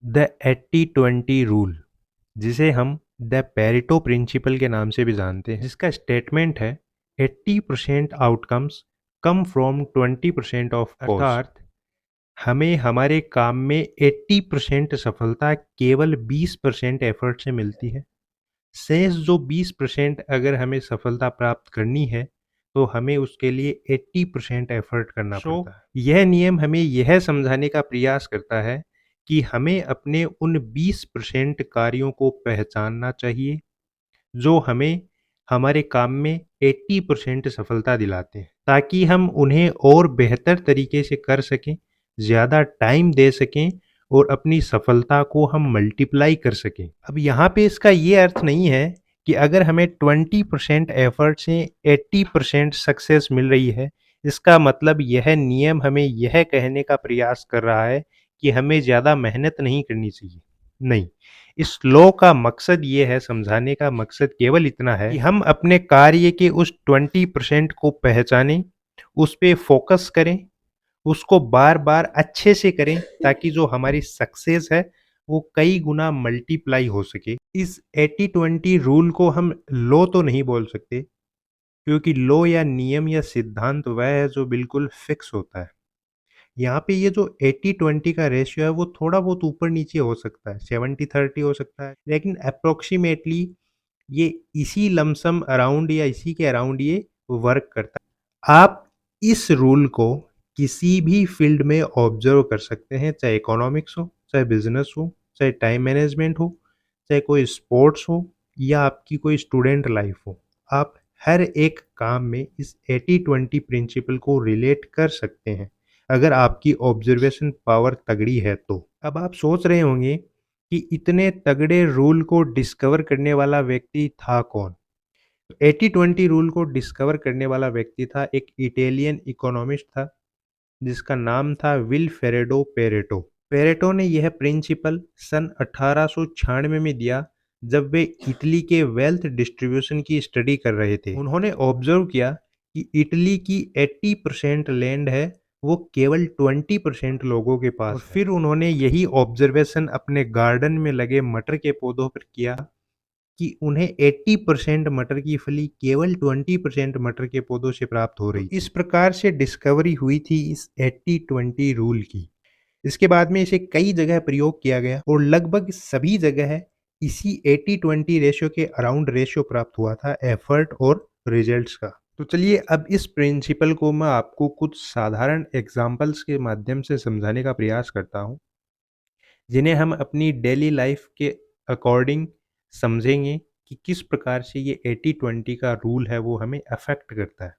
The 80-20 rule, जिसे हम the Pareto principal के नाम से भी जानते हैं, जिसका स्टेटमेंट है 80% outcomes come from 20% of cost. अर्थात हमें हमारे काम में 80% सफलता केवल 20% एफर्ट से मिलती है। शेष जो 20% अगर हमें सफलता प्राप्त करनी है तो हमें उसके लिए 80% एफर्ट करना पड़ता है। यह नियम हमें यह समझाने का प्रयास करता है कि हमें अपने उन 20% कार्यों को पहचानना चाहिए जो हमें हमारे काम में 80% सफलता दिलाते हैं, ताकि हम उन्हें और बेहतर तरीके से कर सकें, ज़्यादा टाइम दे सकें और अपनी सफलता को हम मल्टीप्लाई कर सकें। अब यहाँ पे इसका ये अर्थ नहीं है कि अगर हमें 20% एफर्ट से 80% सक्सेस मिल रही है, इसका मतलब यह नियम हमें यह कहने का प्रयास कर रहा है कि हमें ज़्यादा मेहनत नहीं करनी चाहिए। नहीं, इस लॉ का मकसद ये है, समझाने का मकसद केवल इतना है कि हम अपने कार्य के उस 20% को पहचानें, उस पे फोकस करें, उसको बार बार अच्छे से करें, ताकि जो हमारी सक्सेस है वो कई गुना मल्टीप्लाई हो सके। इस 80-20 रूल को हम लॉ तो नहीं बोल सकते, क्योंकि लॉ या नियम या सिद्धांत वह है जो बिल्कुल फिक्स होता है। यहाँ पे ये जो 80-20 का रेशियो है वो थोड़ा बहुत ऊपर नीचे हो सकता है, 70-30 हो सकता है, लेकिन अप्रोक्सीमेटली ये इसी लमसम अराउंड या इसी के अराउंड ये वर्क करता है। आप इस रूल को किसी भी फील्ड में ऑब्जर्व कर सकते हैं, चाहे इकोनॉमिक्स हो, चाहे बिजनेस हो, चाहे टाइम मैनेजमेंट हो, चाहे कोई स्पोर्ट्स हो या आपकी कोई स्टूडेंट लाइफ हो। आप हर एक काम में इस 80-20 प्रिंसिपल को रिलेट कर सकते हैं, अगर आपकी ऑब्जर्वेशन पावर तगड़ी है तो। अब आप सोच रहे होंगे कि इतने तगड़े रूल को डिस्कवर करने वाला व्यक्ति था कौन? 80-20 रूल को डिस्कवर करने वाला व्यक्ति था एक इटालियन इकोनॉमिस्ट था, जिसका नाम था विल्फ्रेडो पेरेटो। पेरेटो ने यह प्रिंसिपल सन 1896 में दिया, जब वे इटली के वेल्थ डिस्ट्रीब्यूशन की स्टडी कर रहे थे। उन्होंने ऑब्जर्व किया कि इटली की 80% लैंड है, वो केवल 20% लोगों के पास है। फिर उन्होंने यही ऑब्जर्वेशन अपने गार्डन में लगे मटर के पौधों पर किया कि उन्हें 80% मटर की फली केवल 20% मटर के पौधों से प्राप्त हो रही थी। इस प्रकार से डिस्कवरी हुई थी इस 80-20 रूल की। इसके बाद में इसे कई जगह प्रयोग किया गया और लगभग सभी जगह इसी 80-20 रेशियो के अराउंड रेशियो प्राप्त हुआ था एफर्ट और रिजल्ट्स का। तो चलिए अब इस प्रिंसिपल को मैं आपको कुछ साधारण एग्जाम्पल्स के माध्यम से समझाने का प्रयास करता हूँ, जिन्हें हम अपनी डेली लाइफ के अकॉर्डिंग समझेंगे कि किस प्रकार से ये 80-20 का रूल है वो हमें अफेक्ट करता है।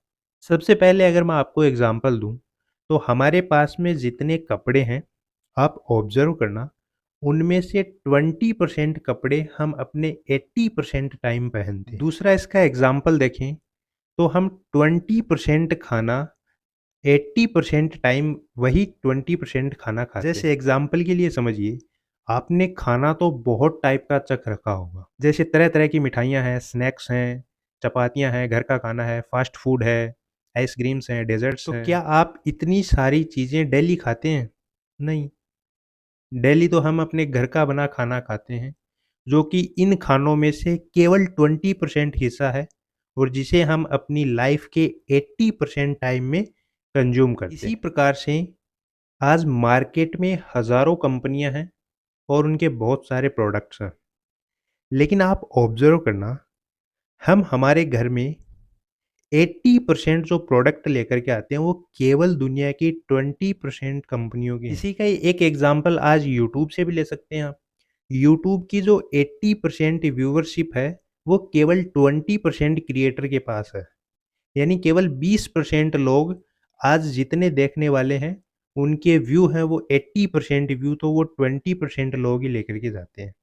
सबसे पहले अगर मैं आपको एग्जांपल दूं, तो हमारे पास में जितने कपड़े हैं, आप ऑब्जर्व करना, उनमें से 20% कपड़े हम अपने 80% टाइम पहनते हैं। दूसरा इसका एग्जांपल देखें, तो हम 20% खाना 80% टाइम वही 20% खाना खाते हैं। जैसे एग्जाम्पल के लिए समझिए, आपने खाना तो बहुत टाइप का चख रखा होगा, जैसे तरह तरह की मिठाइयाँ हैं, स्नैक्स हैं, चपातियाँ हैं, घर का खाना है, फास्ट फूड है, आइसक्रीम्स हैं, डेजर्ट्स तो हैं। क्या आप इतनी सारी चीज़ें डेली खाते हैं? नहीं, डेली तो हम अपने घर का बना खाना खाते हैं, जो कि इन खानों में से केवल 20% हिस्सा है और जिसे हम अपनी लाइफ के 80% टाइम में कंज्यूम करते हैं। इसी प्रकार से आज मार्केट में हज़ारों कंपनियां हैं और उनके बहुत सारे प्रोडक्ट्स हैं, लेकिन आप ऑब्जर्व करना, हम हमारे घर में 80% जो प्रोडक्ट लेकर के आते हैं वो केवल दुनिया की 20% कंपनियों के हैं। इसी का ही एक एग्जांपल आज यूट्यूब से भी ले सकते हैं आप। यूट्यूब की जो 80% व्यूवरशिप है वो केवल 20% क्रिएटर के पास है, यानी केवल 20% लोग आज जितने देखने वाले हैं उनके व्यू हैं वो 80% व्यू तो वो 20% लोग ही लेकर के जाते हैं,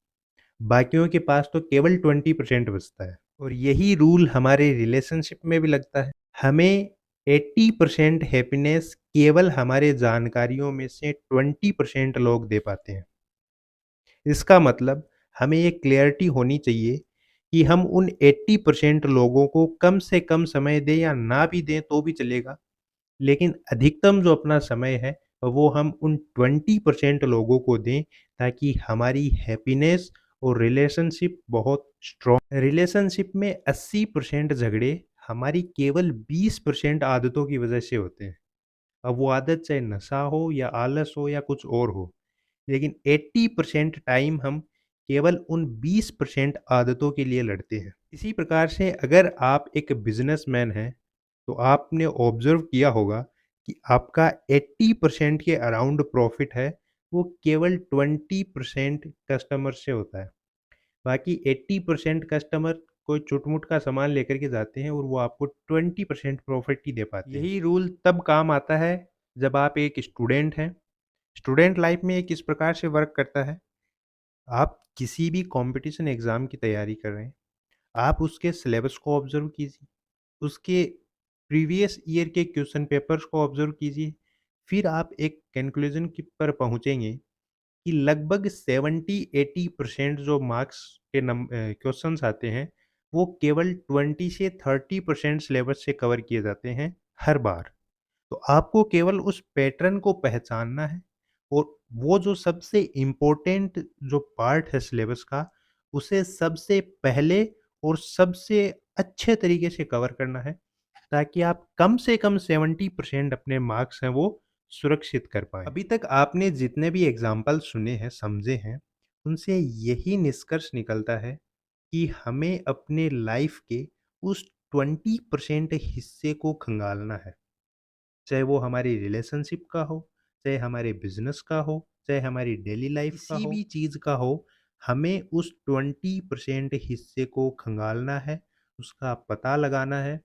बाकियों के पास तो केवल 20% बचता है। और यही रूल हमारे रिलेशनशिप में भी लगता है। हमें 80% हैप्पीनेस केवल हमारे जानकारियों में से 20% लोग दे पाते हैं। इसका मतलब हमें ये क्लियरिटी होनी चाहिए कि हम उन 80% लोगों को कम से कम समय दें या ना भी दें तो भी चलेगा, लेकिन अधिकतम जो अपना समय है वो हम उन 20% लोगों को दें, ताकि हमारी हैप्पीनेस और रिलेशनशिप बहुत स्ट्रॉन्ग। रिलेशनशिप में 80% झगड़े हमारी केवल 20% आदतों की वजह से होते हैं। अब वो आदत चाहे नशा हो या आलस हो या कुछ और हो, लेकिन 80% टाइम हम केवल उन 20% आदतों के लिए लड़ते हैं। इसी प्रकार से अगर आप एक बिजनेसमैन हैं, तो आपने ऑब्जर्व किया होगा कि आपका 80% के अराउंड प्रॉफिट है, वो केवल 20% कस्टमर से होता है। बाकी 80% कस्टमर कोई चुटमुट का सामान लेकर के जाते हैं और वो आपको 20% प्रॉफिट ही दे पाते हैं। यही रूल तब काम आता है जब आप एक स्टूडेंट हैं। स्टूडेंट लाइफ में ये किस प्रकार से वर्क करता है, आप किसी भी कंपटीशन एग्ज़ाम की तैयारी कर रहे हैं, आप उसके सिलेबस को ऑब्ज़र्व कीजिए, उसके प्रीवियस ईयर के क्वेश्चन पेपर्स को ऑब्ज़र्व कीजिए, फिर आप एक कंक्लूज़न की पर पहुँचेंगे कि लगभग 70-80% जो मार्क्स के क्वेश्चंस आते हैं, वो केवल 20 से 30% सिलेबस से कवर किए जाते हैं हर बार। तो आपको केवल उस पैटर्न को पहचानना है और वो जो सबसे इम्पोर्टेंट जो पार्ट है सिलेबस का, उसे सबसे पहले और सबसे अच्छे तरीके से कवर करना है, ताकि आप कम से कम 70% अपने मार्क्स हैं वो सुरक्षित कर पाएँ। अभी तक आपने जितने भी एग्ज़ाम्पल सुने हैं, समझे हैं, उनसे यही निष्कर्ष निकलता है कि हमें अपने लाइफ़ के उस 20% हिस्से को खंगालना है। चाहे वो हमारी रिलेशनशिप का हो, चाहे हमारे बिजनेस का हो, चाहे हमारी डेली लाइफ का किसी हो, भी चीज़ का हो, हमें उस 20% हिस्से को खंगालना है, उसका पता लगाना है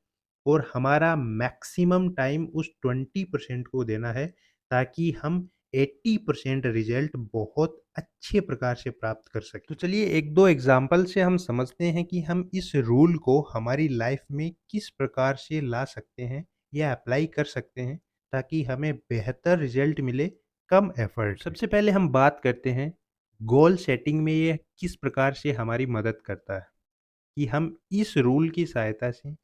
और हमारा मैक्सिमम टाइम उस 20% को देना है, ताकि हम 80% रिजल्ट बहुत अच्छे प्रकार से प्राप्त कर सकें। तो चलिए एक दो एग्जाम्पल से हम समझते हैं कि हम इस रूल को हमारी लाइफ में किस प्रकार से ला सकते हैं या अप्लाई कर सकते हैं, ताकि हमें बेहतर रिजल्ट मिले कम एफर्ट में। सबसे पहले हम बात करते हैं गोल सेटिंग में ये किस प्रकार से हमारी मदद करता है, कि हम इस रूल की सहायता से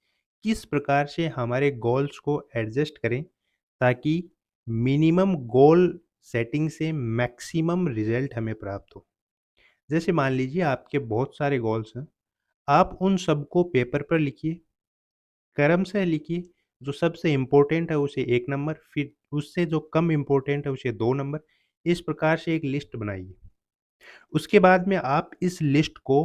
किस प्रकार से हमारे गोल्स को एडजस्ट करें, ताकि मिनिमम गोल सेटिंग से मैक्सिमम रिजल्ट हमें प्राप्त हो। जैसे मान लीजिए आपके बहुत सारे गोल्स हैं, आप उन सबको पेपर पर लिखिए, क्रम से लिखिए। जो सबसे इम्पोर्टेंट है उसे 1 नंबर, फिर उससे जो कम इम्पोर्टेंट है उसे 2 नंबर, इस प्रकार से एक लिस्ट बनाइए। उसके बाद में आप इस लिस्ट को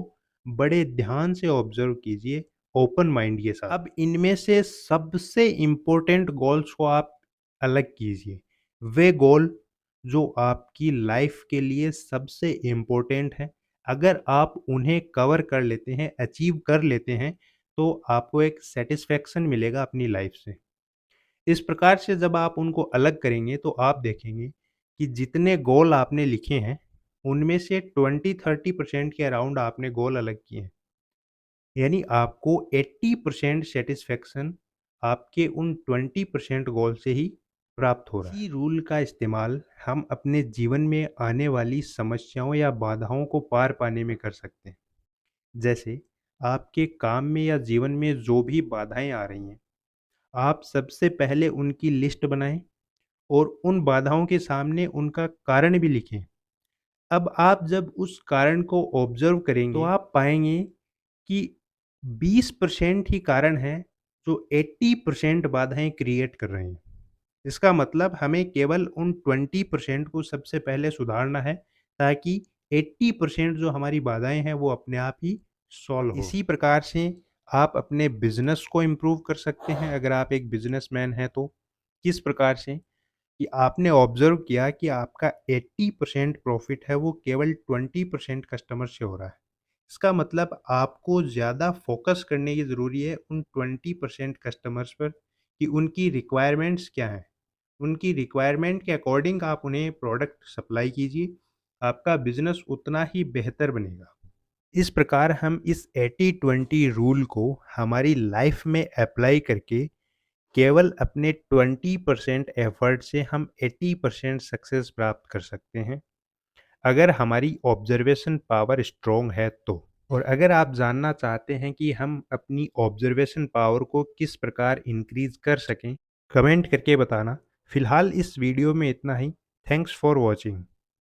बड़े ध्यान से ऑब्जर्व कीजिए, ओपन माइंड के साथ। अब इनमें से सबसे इम्पोर्टेंट गोल्स को आप अलग कीजिए। वे गोल जो आपकी लाइफ के लिए सबसे इम्पोर्टेंट हैं, अगर आप उन्हें कवर कर लेते हैं, अचीव कर लेते हैं, तो आपको एक सेटिस्फैक्शन मिलेगा अपनी लाइफ से। इस प्रकार से जब आप उनको अलग करेंगे, तो आप देखेंगे कि जितने गोल आपने लिखे हैं, उनमें से 20-30% के अराउंड आपने गोल अलग किए हैं। यानी आपको 80% सेटिस्फैक्शन आपके उन 20% गोल से ही प्राप्त हो रहा है। इसी रूल का इस्तेमाल हम अपने जीवन में आने वाली समस्याओं या बाधाओं को पार पाने में कर सकते हैं। जैसे आपके काम में या जीवन में जो भी बाधाएं आ रही हैं, आप सबसे पहले उनकी लिस्ट बनाएं और उन बाधाओं के सामने उनका कारण भी लिखें। अब आप जब उस कारण को ऑब्जर्व करेंगे, तो आप पाएंगे कि 20% ही कारण है जो 80% बाधाएं क्रिएट कर रहे हैं। इसका मतलब हमें केवल उन 20% को सबसे पहले सुधारना है, ताकि 80% जो हमारी बाधाएं हैं वो अपने आप ही सॉल्व हो। इसी प्रकार से आप अपने बिजनेस को इम्प्रूव कर सकते हैं। अगर आप एक बिजनेसमैन हैं, तो किस प्रकार से, कि आपने ऑब्जर्व किया कि आपका 80% प्रॉफिट है वो केवल 20% कस्टमर से हो रहा है। इसका मतलब आपको ज़्यादा फोकस करने की ज़रूरी है उन 20% कस्टमर्स पर, कि उनकी रिक्वायरमेंट्स क्या हैं। उनकी रिक्वायरमेंट के अकॉर्डिंग आप उन्हें प्रोडक्ट सप्लाई कीजिए, आपका बिजनेस उतना ही बेहतर बनेगा। इस प्रकार हम इस 80-20 रूल को हमारी लाइफ में अप्लाई करके केवल अपने 20% एफर्ट से हम 80% सक्सेस प्राप्त कर सकते हैं, अगर हमारी ऑब्जर्वेशन पावर स्ट्रॉन्ग है तो। और अगर आप जानना चाहते हैं कि हम अपनी ऑब्जर्वेशन पावर को किस प्रकार इंक्रीज कर सकें, कमेंट करके बताना। फिलहाल इस वीडियो में इतना ही। Thanks for watching.